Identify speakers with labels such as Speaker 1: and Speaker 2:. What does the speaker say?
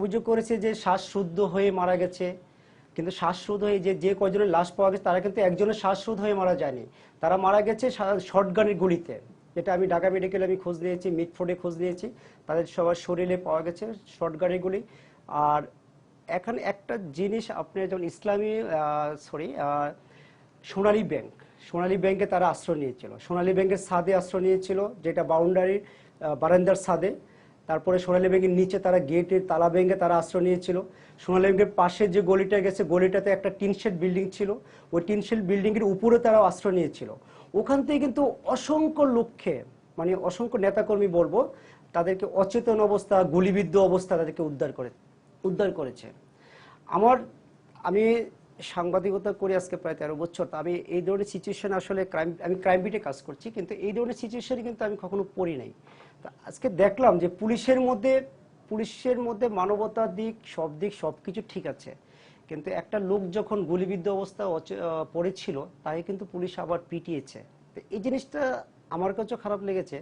Speaker 1: অভিযোগ করেছে যে শ্বাসরুদ্ধ হয়ে মারা গেছে, কিন্তু শ্বাসরোধ হয়ে যে কয়জনের লাশ পাওয়া গেছে তারা কিন্তু একজনের শ্বাসরোধ হয়ে মারা যায়নি, তারা মারা গেছে শর্টগানের গুলিতে। যেটা আমি ঢাকা মেডিকেলে আমি খোঁজ নিয়েছি, মিটফোর্ডে খোঁজ নিয়েছি, তাদের সবার শরীরে পাওয়া গেছে শর্টগানের গুলি। আর এখানে একটা জিনিস আপনি যেমন ইসলামী সোনালী ব্যাংক, সোনালী ব্যাংকে তারা আশ্রয় নিয়েছিল, সোনালী ব্যাংকের ছাদে আশ্রয় নিয়েছিল, যেটা বাউন্ডারির বারান্দার ছাদে। তারপরে সোনালী ব্যাংকের নিচে তারা গেটের তালা ব্যাংকে তারা আশ্রয় নিয়েছিল। সোনালী ব্যাংকের পাশে যে গলিটা গেছে, গলিটাতে একটা টিনশেড বিল্ডিং ছিল, ওই টিনশেড বিল্ডিংয়ের উপরে তারা আশ্রয় নিয়েছিল। ওখান থেকে কিন্তু অসংখ্য লোককে, মানে অসংখ্য নেতাকর্মী বলবো, তাদেরকে অচেতন অবস্থা, গুলিবিদ্ধ অবস্থা তাদেরকে উদ্ধার করেছে। আমি সাংবাদিকতা করি আজকে প্রায় 13 বছর। তা আমি এই ধরনের সিচুয়েশন আসলে আমি ক্রাইম বিটে কাজ করছি, কিন্তু এই ধরনের সিচুয়েশনে কিন্তু আমি কখনো পড়ি নাই। তা আজকে দেখলাম যে পুলিশের মধ্যে মানবতার দিক সবকিছু ঠিক আছে, কিন্তু একটা লোক যখন গুলিবিদ্ধ অবস্থা পড়েছিল তাকে কিন্তু পুলিশ আবার পিটিয়েছে। তো এই জিনিসটা আমার কাছেও খারাপ লেগেছে।